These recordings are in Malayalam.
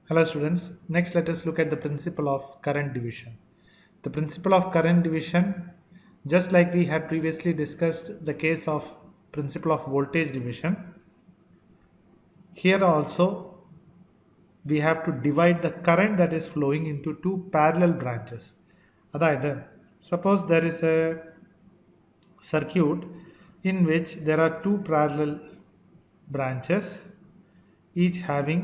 Hello students, next let us look at the principle of current division. The principle of current division, just like we had previously discussed the case of principle of voltage division, here also we have to divide the current that is flowing into two parallel branches. അതായത് suppose there is a circuit in which there are two parallel branches each having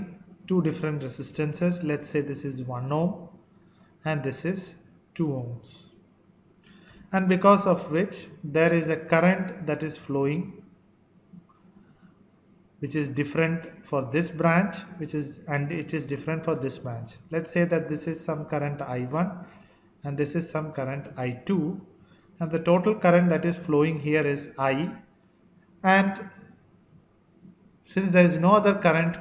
two different resistances. Let's say this is 1 ohm and this is 2 ohms, and because of which there is a current that is flowing which is different for this branch and it is different for this branch. Let's say that this is some current I1 and this is some current I2, and the total current that is flowing here is I, and since there is no other current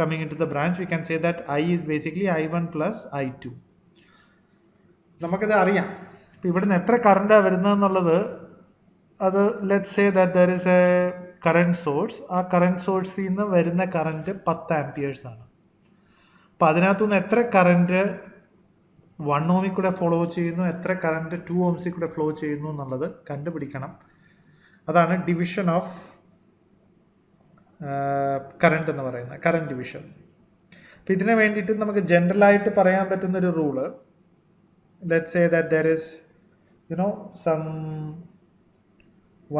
coming into the branch, we can say that I is basically I1 plus I2. നമുക്കത് അറിയാം. ഇപ്പോൾ ഇവിടുന്ന് എത്ര കറണ്ടാണ് വരുന്നതെന്നുള്ളത് അത് let's say that there is A current source. ആ കറണ്ട് സോഴ്സിൽ നിന്ന് വരുന്ന കറണ്ട് 10 ആംപിയേഴ്സ് ആണ്. അപ്പോൾ അതിനകത്തുനിന്ന് എത്ര കറണ്ട് 1 ഓമിൽ കൂടെ ഫ്ലോ ചെയ്യുന്നു, എത്ര കറണ്ട് 2 ഓംസിൽ കൂടെ ഫ്ലോ ചെയ്യുന്നു എന്നുള്ളത് കണ്ടുപിടിക്കണം. അതാണ് ഡിവിഷൻ ഓഫ് കറണ്ട് എന്ന് പറയുന്നത്, കറണ്ട് ഡിവിഷൻ. അപ്പോൾ ഇതിന് വേണ്ടിയിട്ട് നമുക്ക് ജനറലായിട്ട് പറയാൻ പറ്റുന്നൊരു rule, let's say that there is some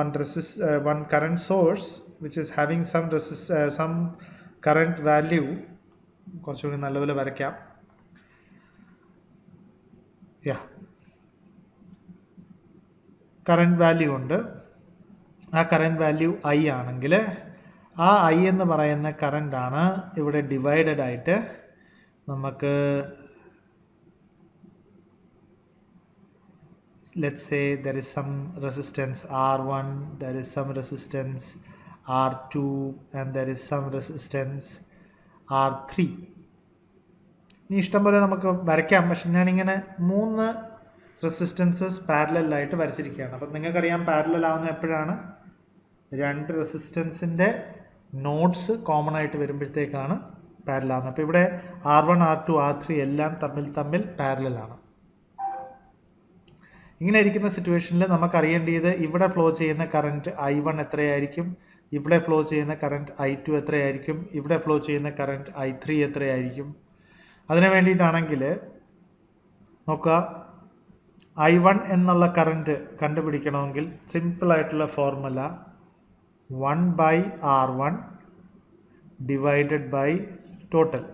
one current source which is having some current value. കുറച്ചുകൂടി നല്ലപോലെ വരയ്ക്കാം. കറണ്ട് വാല്യൂ ഉണ്ട്. ആ കറണ്ട് വാല്യൂ ഐ ആണെങ്കിൽ ആ ഐ എന്ന് പറയുന്ന കറണ്ടാണ് ഇവിടെ ഡിവൈഡഡ് ആയിട്ട് നമുക്ക്, let's say there is some resistance R1, there is some resistance R2 and there is some resistance R3. ഇനി ഇഷ്ടംപോലെ നമുക്ക് വരയ്ക്കാം, പക്ഷെ ഞാനിങ്ങനെ 3 റെസിസ്റ്റൻസസ് പാരലലായിട്ട് വരച്ചിരിക്കുകയാണ്. അപ്പം നിങ്ങൾക്കറിയാം പാരലൽ ആവുന്ന എപ്പോഴാണ്, 2 റെസിസ്റ്റൻസിൻ്റെ നോഡ്സ് കോമൺ ആയിട്ട് വരുമ്പോഴത്തേക്കാണ് പാരലൽ ആവുന്നത്. അപ്പോൾ ഇവിടെ R1, R2, R3 എല്ലാം തമ്മിൽ പാരലലാണ്. ഇങ്ങനെ ഇരിക്കുന്ന സിറ്റുവേഷനിൽ നമുക്കറിയേണ്ടത് ഇവിടെ ഫ്ലോ ചെയ്യുന്ന കറണ്ട് I1 എത്രയായിരിക്കും, ഇവിടെ ഫ്ലോ ചെയ്യുന്ന കറണ്ട് I2 എത്രയായിരിക്കും, ഇവിടെ ഫ്ലോ ചെയ്യുന്ന കറണ്ട് I3 എത്രയായിരിക്കും. അതിന് വേണ്ടിയിട്ടാണെങ്കിൽ നോക്കുക, I1 എന്നുള്ള കറണ്ട് കണ്ടുപിടിക്കണമെങ്കിൽ സിമ്പിളായിട്ടുള്ള formula 1/R1 divided by total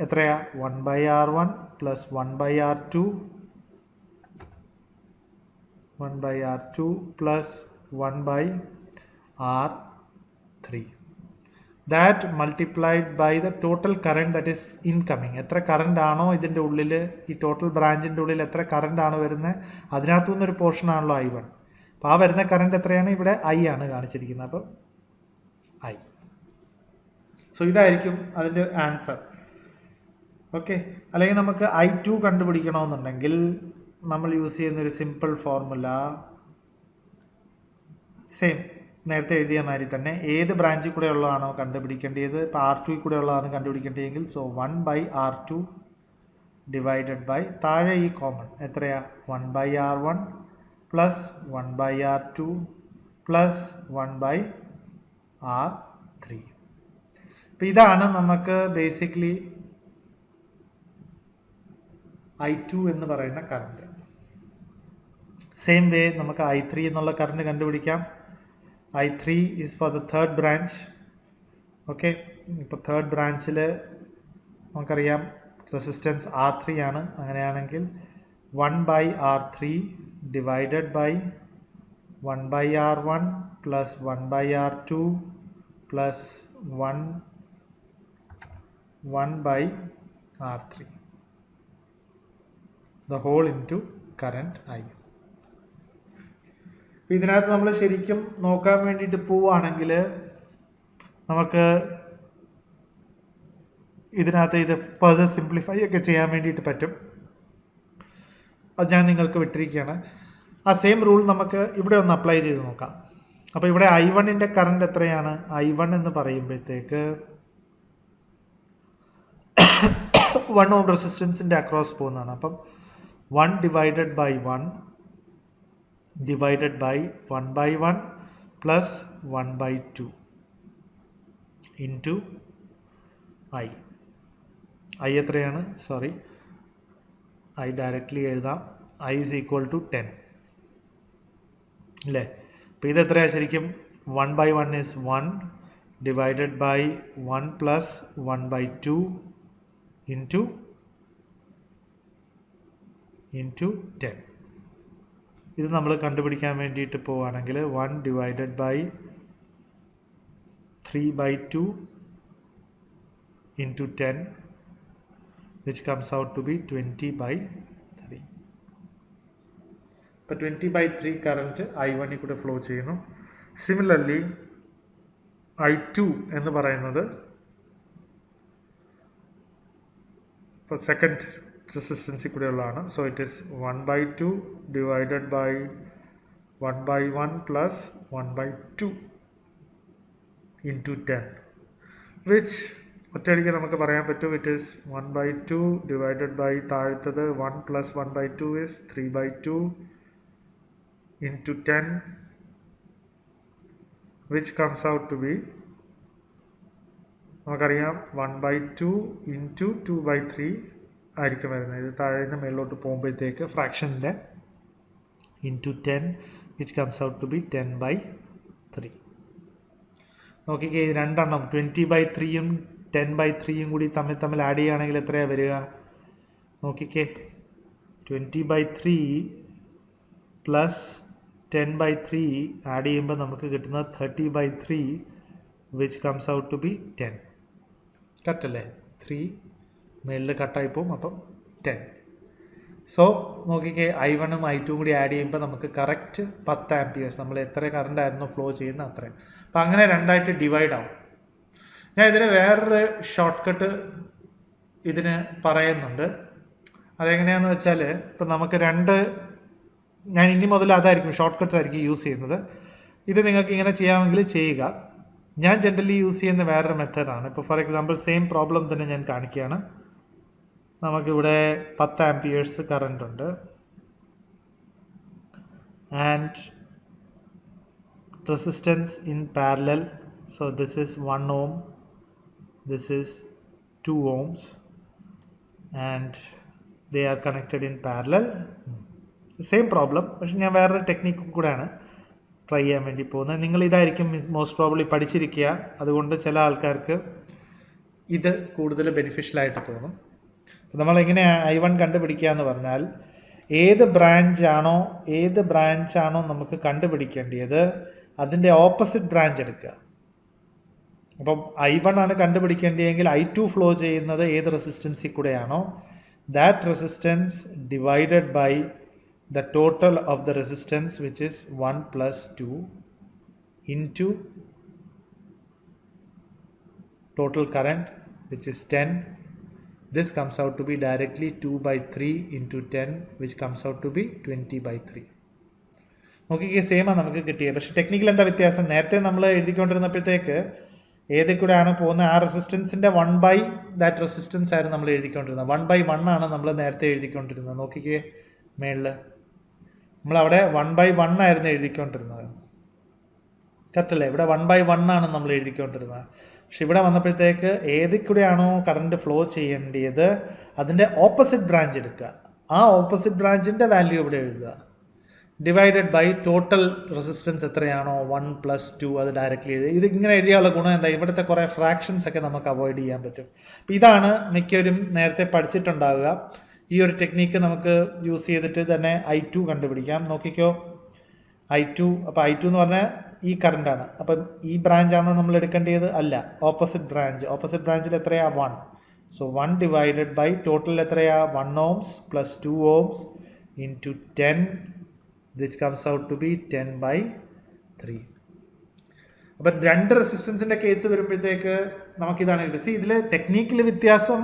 എത്രയാ, 1/R1 plus 1/R2 1/R2 plus 1/R3, that multiplied by the total current that is incoming. എത്ര കറണ്ട് ആണോ ഇതിൻ്റെ ഉള്ളിൽ, ഈ ടോട്ടൽ ബ്രാഞ്ചിൻ്റെ ഉള്ളിൽ എത്ര കറണ്ട് ആണ് വരുന്നത്, അതിനകത്തു നിന്നൊരു പോർഷൻ ആണല്ലോ I1. അപ്പോൾ ആ വരുന്ന കറണ്ട് എത്രയാണ്, ഇവിടെ I ആണ് കാണിച്ചിരിക്കുന്നത്. അപ്പോൾ I. സോ ഇതായിരിക്കും അതിൻ്റെ ആൻസർ. ഓക്കെ, അല്ലെങ്കിൽ നമുക്ക് I2 കണ്ടുപിടിക്കണമെന്നുണ്ടെങ്കിൽ നമ്മൾ യൂസ് ചെയ്യുന്നൊരു സിമ്പിൾ ഫോർമുല, സെയിം നേരത്തെ എഴുതിയ മാതിരി തന്നെ, ഏത് ബ്രാഞ്ചിൽ കൂടെ ഉള്ളതാണോ കണ്ടുപിടിക്കേണ്ടത്, ഇപ്പോൾ R2 കൂടെ ഉള്ളതാണ് കണ്ടുപിടിക്കേണ്ടതെങ്കിൽ സോ 1/R2 ഡിവൈഡഡ് ബൈ താഴെ ഈ കോമൺ എത്രയാ, 1/R1 plus 1/R2 plus 1/R3. അപ്പോൾ ഇതാണ് നമുക്ക് ബേസിക്കലി I2 എന്ന് പറയുന്ന കറണ്ട്. സെയിം വേ നമുക്ക് I3 എന്നുള്ള കറണ്ട് കണ്ടുപിടിക്കാം. I3 is for the third branch. Okay, ഇപ്പോൾ തേർഡ് ബ്രാഞ്ചിൽ നമുക്കറിയാം റെസിസ്റ്റൻസ് R3 ആണ്. അങ്ങനെയാണെങ്കിൽ 1/R3 divided by 1/R1 plus 1/R2 plus 1/R3, the whole into current I. ഇതിനകത്ത് നമ്മൾ ശരിക്കും നോക്കാൻ വേണ്ടിയിട്ട് പോവുകയാണെങ്കിൽ നമുക്ക് ഇതിനകത്ത് ഇത് ഫർദർ സിംപ്ലിഫൈ ഒക്കെ ചെയ്യാൻ വേണ്ടിയിട്ട് പറ്റും. അത് ഞാൻ നിങ്ങൾക്ക് വിട്ടിരിക്കുകയാണ്. ആ സെയിം റൂൾ നമുക്ക് ഇവിടെ ഒന്ന് അപ്ലൈ ചെയ്ത് നോക്കാം. അപ്പോൾ ഇവിടെ I1ൻ്റെ കറണ്ട് എത്രയാണ്, I1 എന്ന് പറയുമ്പോഴത്തേക്ക് 1 ഓം റെസിസ്റ്റൻസിൻ്റെ അക്രോസ് പോകുന്നതാണ്. അപ്പം 1 divided by 1 divided by 1/1 plus 1/2 into I എത്രയാണ്? സോറി, ഐ ഡയറക്റ്റ്ലി എഴുതാം. ഐ ഈസ് ഈക്വൽ ടു 10 അല്ലേ? അപ്പോൾ ഇത് എത്രയാണ് ശരിക്കും? 1/1 is 1 divided by 1 plus 1/2 into 10. ഇത് നമ്മൾ കണ്ടുപിടിക്കാൻ വേണ്ടിയിട്ട് പോവുകയാണെങ്കിൽ 1 divided by 3/2 into 10 which comes out to be 20/3. അപ്പോൾ 20/3 കറണ്ട് I1 കൂടെ ഫ്ലോ ചെയ്യുന്നു. സിമിലർലി I2 എന്ന് പറയുന്നത് ഇപ്പോൾ സെക്കൻഡ് റെസിസ്റ്റൻസിൽ കൂടെ ഉള്ളതാണ്. So it is 1/2 divided by 1/1 plus 1/2 into 10 which ഒറ്റയടിക്ക് നമുക്ക് പറയാൻ പറ്റും ഇറ്റ് ഈസ് 1/2 ഡിവൈഡഡ് ബൈ താഴത്തത് 1 plus 1/2 is 3/2 into 10 which comes out to be നമുക്കറിയാം 1/2 ഇൻറ്റു 2/3 ആയിരിക്കും വരുന്നത്. ഇത് താഴെ നിന്ന് മേളിലോട്ട് പോകുമ്പോഴത്തേക്ക് ഫ്രാക്ഷൻ്റെ into 10 which comes out to be 10/3. നോക്കിക്കേ, ഇത് രണ്ടെണ്ണം 20/3യും 10/3യും കൂടി തമ്മിൽ ആഡ് ചെയ്യുകയാണെങ്കിൽ എത്രയാണ് വരിക? നോക്കിക്കേ, 20/3 പ്ലസ് 10/3 ആഡ് ചെയ്യുമ്പോൾ നമുക്ക് കിട്ടുന്നത് 30/3 which comes out to be 10. കറക്റ്റല്ലേ? 3 മേളിൽ കട്ടായി പോകും, അപ്പം 10. സോ നോക്കിക്കേ, I1ഉം I2ഉം കൂടി ആഡ് ചെയ്യുമ്പോൾ നമുക്ക് കറക്റ്റ് 10 ആംപിയേഴ്സ് നമ്മൾ എത്ര കറണ്ട് ആയിരുന്നു ഫ്ലോ ചെയ്യുന്ന അത്രയും. അപ്പം അങ്ങനെ രണ്ടായിട്ട് ഡിവൈഡ് ആവും. ഞാൻ ഇതിന് വേറൊരു ഷോർട്ട് കട്ട് ഇതിന് പറയുന്നുണ്ട്. അതെങ്ങനെയാണെന്ന് വെച്ചാൽ, ഇപ്പം നമുക്ക് ഞാൻ ഇനി മുതൽ അതായിരിക്കും ഷോർട്ട് കട്ട്സ് ആയിരിക്കും യൂസ് ചെയ്യുന്നത്. ഇത് നിങ്ങൾക്ക് ഇങ്ങനെ ചെയ്യാമെങ്കിൽ ചെയ്യുക. ഞാൻ ജനറലി യൂസ് ചെയ്യുന്ന വേറൊരു മെത്തേഡാണ്. ഇപ്പോൾ ഫോർ എക്സാമ്പിൾ സെയിം പ്രോബ്ലം തന്നെ ഞാൻ കാണിക്കുകയാണ്. നമുക്കിവിടെ 10 ആംപിയേഴ്സ് കറണ്ട് ഉണ്ട് and resistance in parallel. So this is 1 ohm, this is 2 ohms and they are connected in parallel. Same problem, പക്ഷെ ഞാൻ വേറൊരു ടെക്നിക്കും കൂടെയാണ് ട്രൈ ചെയ്യാൻ വേണ്ടി പോകുന്നത്. നിങ്ങൾ ഇതായിരിക്കും മോസ്റ്റ് പ്രോബ്ലി പഠിച്ചിരിക്കുക. അതുകൊണ്ട് ചില ആൾക്കാർക്ക് ഇത് കൂടുതൽ ബെനിഫിഷ്യലായിട്ട് തോന്നും. നമ്മൾ എങ്ങനെ I1 കണ്ടുപിടിക്കുക എന്ന് പറഞ്ഞാൽ, ഏത് ബ്രാഞ്ചാണോ നമുക്ക് കണ്ടുപിടിക്കേണ്ടത് അതിൻ്റെ ഓപ്പോസിറ്റ് ബ്രാഞ്ച് എടുക്കുക. അപ്പം I1 ആണ് കണ്ടുപിടിക്കേണ്ടതെങ്കിൽ I2 ഫ്ലോ ചെയ്യുന്നത് ഏത് റെസിസ്റ്റൻസിൽ കൂടെയാണോ that resistance divided by the total of the resistance which is 1 plus 2 into total current which is 10. This comes out to be directly 2/3 into 10 which comes out to be 20/3. നോക്കിക്കേ, സെയിമാണ് നമുക്ക് കിട്ടിയത്. പക്ഷേ ടെക്നിക്കൽ എന്താ വ്യത്യാസം? നേരത്തെ നമ്മൾ എഴുതിക്കൊണ്ടിരുന്നപ്പോഴത്തേക്ക് ഏതിൽ കൂടെയാണ് പോകുന്നത് ആ റെസിസ്റ്റൻസിൻ്റെ 1 that റെസിസ്റ്റൻസ് ആയിരുന്നു നമ്മൾ എഴുതിക്കൊണ്ടിരുന്നത്. 1/1 ആണ് നമ്മൾ നേരത്തെ എഴുതിക്കൊണ്ടിരുന്നത്. നോക്കിക്കേ മേളിൽ നമ്മളവിടെ 1/1 ആയിരുന്നു എഴുതിക്കൊണ്ടിരുന്നത്. കറക്റ്റല്ലേ? ഇവിടെ 1/1 ആണ് നമ്മൾ എഴുതിക്കൊണ്ടിരുന്നത്. പക്ഷെ ഇവിടെ വന്നപ്പോഴത്തേക്ക് ഏതിൽ കൂടെയാണോ കറണ്ട് ഫ്ലോ ചെയ്യേണ്ടത് അതിൻ്റെ ഓപ്പോസിറ്റ് ബ്രാഞ്ച് എടുക്കുക. ആ ഓപ്പോസിറ്റ് ബ്രാഞ്ചിൻ്റെ വാല്യൂ ഇവിടെ എഴുതുക. ഡിവൈഡഡ് ബൈ ടോട്ടൽ റെസിസ്റ്റൻസ് എത്രയാണോ 1 plus 2 അത് ഡയറക്റ്റ്ലി എഴുതുക. ഇത് ഇങ്ങനെ എഴുതിയുള്ള ഗുണം എന്താ? ഇവിടുത്തെ കുറേ ഫ്രാക്ഷൻസ് ഒക്കെ നമുക്ക് അവോയ്ഡ് ചെയ്യാൻ പറ്റും. അപ്പോൾ ഇതാണ് മിക്കവരും നേരത്തെ പഠിച്ചിട്ടുണ്ടാവുക. ഈ ഒരു ടെക്നീക്ക് നമുക്ക് യൂസ് ചെയ്തിട്ട് തന്നെ I2 കണ്ടുപിടിക്കാം. നോക്കിക്കോ, I2. അപ്പോൾ I2 എന്ന് പറഞ്ഞാൽ ഈ കറണ്ടാണ്. അപ്പം ഈ ബ്രാഞ്ചാണോ നമ്മൾ എടുക്കേണ്ടത്? അല്ല, ഓപ്പോസിറ്റ് ബ്രാഞ്ചിൽ എത്രയാ? 1. സോ 1 ഡിവൈഡഡ് ബൈ ടോട്ടൽ എത്രയാ? 1 ohms plus 2 ohms into 10 which comes out to be 10/3. അപ്പം രണ്ട് റെസിസ്റ്റൻസിൻ്റെ കേസ് വരുമ്പോഴത്തേക്ക് നമുക്കിതാണ് കിട്ടുന്നത്. ഇതിൽ ടെക്നിക്കൽ വ്യത്യാസം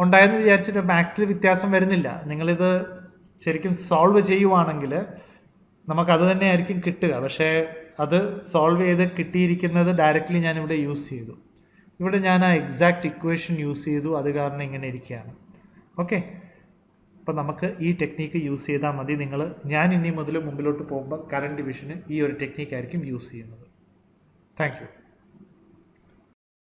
ഉണ്ടായെന്ന് വിചാരിച്ചിട്ട് മാക്സിൽ വ്യത്യാസം വരുന്നില്ല. നിങ്ങളിത് ശരിക്കും സോൾവ് ചെയ്യുവാണെങ്കിൽ നമുക്കത് തന്നെയായിരിക്കും കിട്ടുക. പക്ഷേ അത് സോൾവ് ചെയ്ത് കിട്ടിയിരിക്കുന്നത് ഡയറക്റ്റ്ലി ഞാനിവിടെ യൂസ് ചെയ്തു. ഇവിടെ ഞാൻ ആ എക്സാക്റ്റ് ഇക്വേഷൻ യൂസ് ചെയ്തു. അത് കാരണം ഇങ്ങനെ ഇരിക്കുകയാണ്. ഓക്കെ, അപ്പോൾ നമുക്ക് ഈ ടെക്നീക്ക് യൂസ് ചെയ്താൽ മതി. ഞാൻ ഇനി മുതൽ മുമ്പിലോട്ട് പോകുമ്പോൾ കറണ്ട് ഡിവിഷന് ഈ ഒരു ടെക്നീക്കായിരിക്കും യൂസ് ചെയ്യുന്നത്. Thank you.